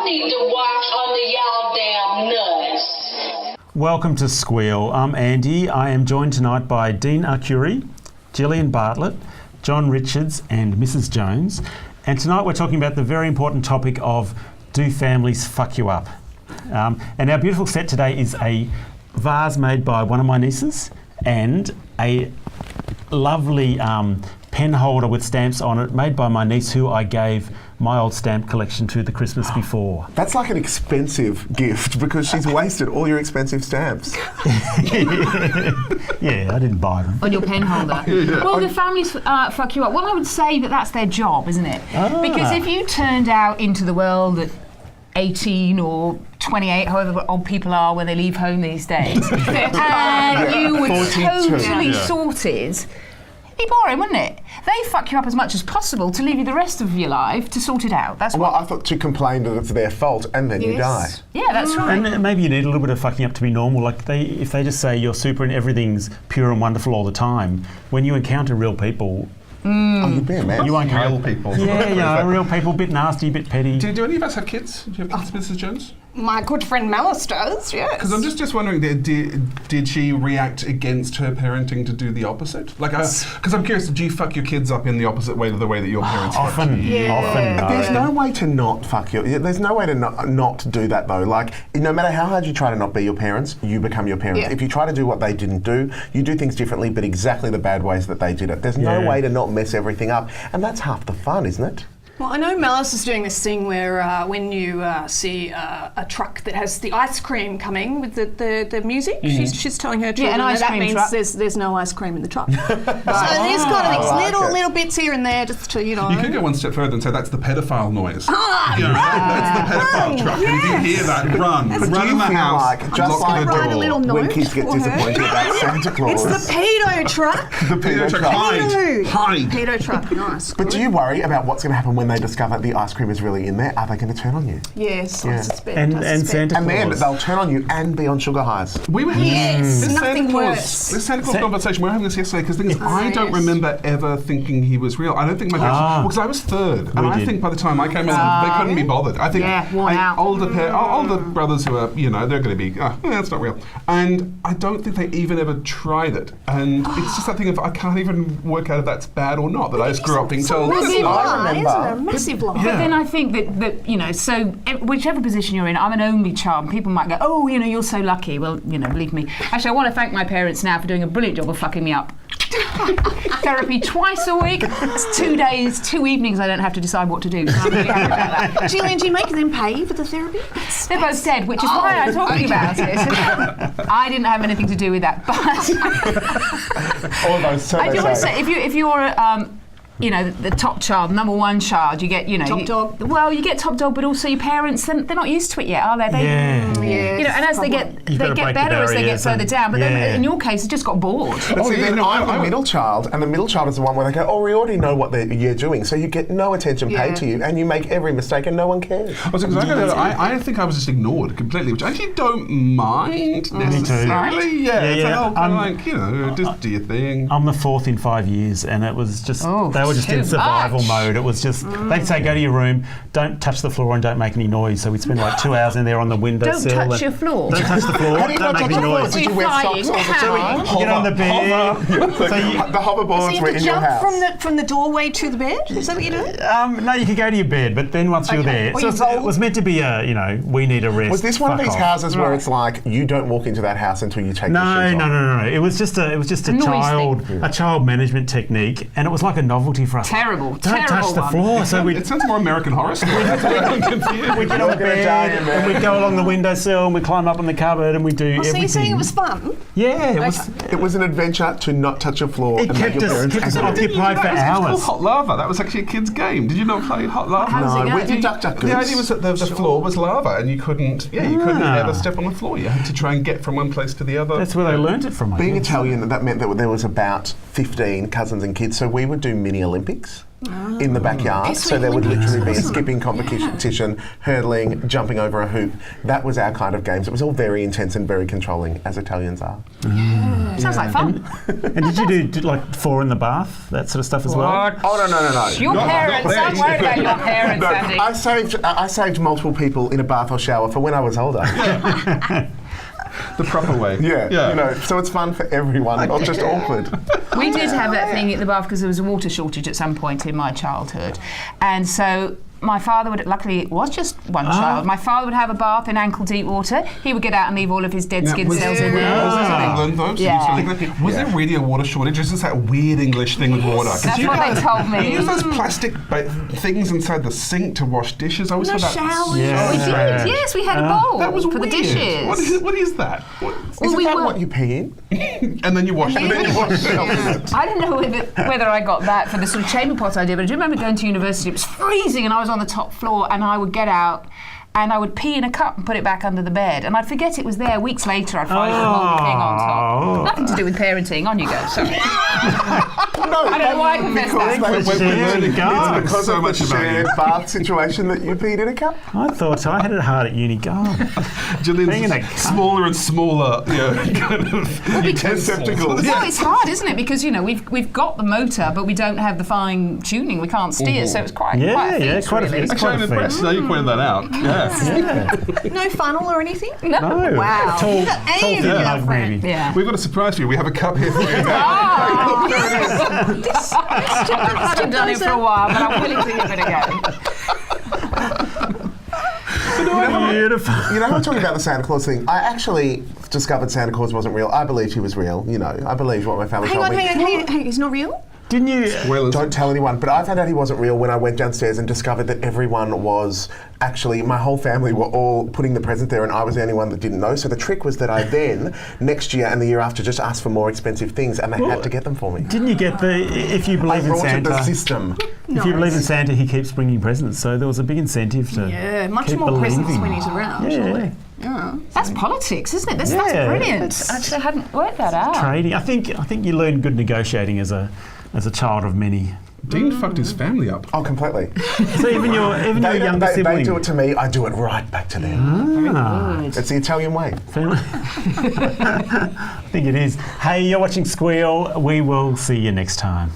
Y'all need to watch under y'all damn nuts. Welcome to Squeal. I'm Andy. I am joined tonight by Dean Arcuri, Gillian Bartlett, John Richards and Mrs. Jones. And tonight we're talking about the very important topic of, do families fuck you up? And our beautiful set today is a vase made by one of my nieces and a lovely pen holder with stamps on it made by my niece, who I gave my old stamp collection to the Christmas before. That's like an expensive gift because she's wasted all your expensive stamps. Yeah, I didn't buy them. On your pen holder. Well, the families fuck you up. Well, I would say that that's their job, isn't it? Because if you turned out into the world at 18 or 28, however old people are when they leave home these days, and you were 42. totally sorted, it'd be boring, wouldn't it? They fuck you up as much as possible to leave you the rest of your life to sort it out. That's Well, I thought to complain that it's their fault and then you die. Yeah, that's right. And maybe you need a little bit of fucking up to be normal. Like if they just say you're super and everything's pure and wonderful all the time, when you encounter real people, Oh, you'd be a man. you won't Real people. Yeah, real people, bit nasty, bit petty. Do any of us have kids? Do you have kids, Mrs. Jones? My good friend Malice does, yes. Because I'm just wondering, did she react against her parenting to do the opposite? Like, because I'm curious, did you fuck your kids up in the opposite way to the way that your parents fucked Often, you? often. There's no way to not fuck you. There's no way to not do that though. Like, no matter how hard you try to not be your parents, you become your parents. Yeah. If you try to do what they didn't do, you do things differently, but exactly the bad ways that they did it. There's no way to not mess everything up. And that's half the fun, isn't it? Well, I know Malice is doing this thing where when you see a truck that has the ice cream coming with the music, she's telling her children an ice that cream means truck. there's no ice cream in the truck. So there's kind of these little bits here and there just to, You could go one step further and say that's the pedophile noise. Yeah. That's the pedophile truck. And if you hear that, run in the house, Like, just lock like the write a door. little when note kids get for her. disappointed about Santa Claus. It's the pedo truck. the pedo truck. Hide. Pedo truck, nice. But do you worry about what's going to happen when they discover the ice cream is really in there? Are they going to turn on you? Yes, I suspect. And I suspect. Santa And then Claus. they'll turn on you and be on sugar highs. We were having this nothing Santa Claus, worse. this Santa Claus conversation. We were having this yesterday because the thing is, I don't remember ever thinking he was real. I don't think my parents, because I was third, and I did. think by the time I came in, they couldn't be bothered. I think worn out. older brothers who are, they're going to be, that's not real. And I don't think they even ever tried it. And it's just that thing of I can't even work out if that's bad or not. That I just grew up being told. Massive "That's not." lie, isn't it? A massive lie. But then I think that so whichever position you're in, I'm an only child. People might go, oh, you're so lucky. Well, believe me. Actually, I want to thank my parents now for doing a brilliant job of fucking me up. Therapy twice a week. It's 2 days, 2 evenings. I don't have to decide what to do. So I'm really happy about that. Gillian, do you make them pay for the therapy? They're both dead, which is why I'm talking about it. I didn't have anything to do with that, but All those, so I they do want to say, if you're the top child, number one child, you get, Top dog. Well, you get top dog, but also your parents, they're not used to it yet, are they? And as they get better as they get further down. But then in your case, it just got bored. But see, then I'm the middle child, and the middle child is the one where they go, oh, we already know what you're doing, so you get no attention paid to you, and you make every mistake, and no one cares. I think I was just ignored completely, which I actually don't mind necessarily. Just do your thing. I'm the fourth in 5 years, and it was just, they were just in survival mode. It was just, they'd say, go to your room, don't touch the floor and don't make any noise. So we'd spend like 2 hours in there on the windowsill. Don't touch your floor. Don't touch the floor, How do you don't not make touch any the floor? noise. Did you wear socks all the time? You get on the bed. The hoverboards So were you have in to your jump house. from the doorway to the bed? Is that what you do? No, you could go to your bed, but then once you're there, Or so you it was meant to be we need a rest. Was this one of fuck these off. houses where it's like, you don't walk into that house until you take your shoes off? No. It was just a child management technique, and it was like a novelty for us. Terrible. Don't touch the floor. So It sounds more American Horror Story. I'm confused. we'd get on the bed, and we'd go along the windowsill, and we'd climb up on the cupboard, and we'd do everything. So you're saying it was fun? Yeah, it was. It was an adventure to not touch your floor It and make kept your us parents angry. occupied for It was called hours. Hot Lava. That was actually a kid's game. Did you not play Hot Lava? No, we did Duck Duck Goose. The idea was that the floor was lava, and you couldn't ever step on the floor. You had to try and get from one place to the other. That's where they learned it from. I Being guess. Italian, that meant that there was about 15 cousins and kids, so we would do mini Olympics in the backyard. So there would literally be a skipping competition, hurdling, jumping over a hoop. That was our kind of games. It was all very intense and very controlling, as Italians are. Sounds like fun. And did you do like 4 in the bath, that sort of stuff as well? Oh no. Your parents, I'm worried about your parents, No, Andy. I saved multiple people in a bath or shower for when I was older. The proper way. Yeah. You know, so it's fun for everyone, not just awkward. We did have that thing at the bath because there was a water shortage at some point in my childhood. And so my father would, luckily it was just one child, my father would have a bath in ankle deep water. He would get out and leave all of his dead skin cells in there. Was this in England though? So Yeah. you used to live there? Was there really a water shortage? Or is this that weird English thing with water? 'Cause That's you what guys- they told me. You use those plastic things inside the sink to wash dishes. I always No thought that. showers. Yeah. We did, yes, we had a bowl That was for the weird. dishes. What is that? Isn't we that were- what you pee in? And then you wash it. I don't know whether I got that for the sort of chamber pot idea, but I do remember going to university. It was freezing, and I was on the top floor, and I would get out and I would pee in a cup and put it back under the bed, and I'd forget it was there. Weeks later, I'd find the whole thing on top. Nothing to do with parenting. On you go. Sorry. No, I don't know why I confessed that. We're learning It's because so of much the about shared you. bath situation that you peed in a cup. I thought I had it hard at uni. God. Being in Gillian's a cup. smaller and smaller, kind of Receptacles. No, it's hard, isn't it? Because we've got the motor, but we don't have the fine tuning. We can't steer, so it's quite Yeah, quite a feat, yeah, quite a really. feat. Actually, I'm Quite a impressed. Now you pointed that out. Yeah. No funnel or anything? No. No. Wow. Tall, You've got tall Amy thin as your hug, girlfriend. maybe. Yeah. We've got a surprise for you. We have a cup here for you. I've done it for a while, but I'm willing to give it a go. Beautiful. You know, we're talking about the Santa Claus thing. I actually discovered Santa Claus wasn't real. I believed he was real. You know, I believed what my family Hang told on, me. hang on. He's not real? Didn't you? Don't tell anyone. But I found out he wasn't real when I went downstairs and discovered that everyone was actually, my whole family were all putting the present there, and I was the only one that didn't know. So the trick was that I then, next year and the year after, just asked for more expensive things, and they had to get them for me. Didn't you get the? If you I believe in brought it the Santa, system. if you believe in Santa, he keeps bringing presents. So there was a big incentive to Yeah, much keep more presents believing. when he's around, Yeah. surely. That's politics, isn't it? That's Yeah, brilliant. that's- I actually hadn't worked that out. Trading. I think you learn good negotiating as a child of many. Dean fucked his family up. Oh, completely. So even your younger sibling. They do it to me, I do it right back to them. Ah, It's the Italian way. family. I think it is. Hey, you're watching Squeal. We will see you next time.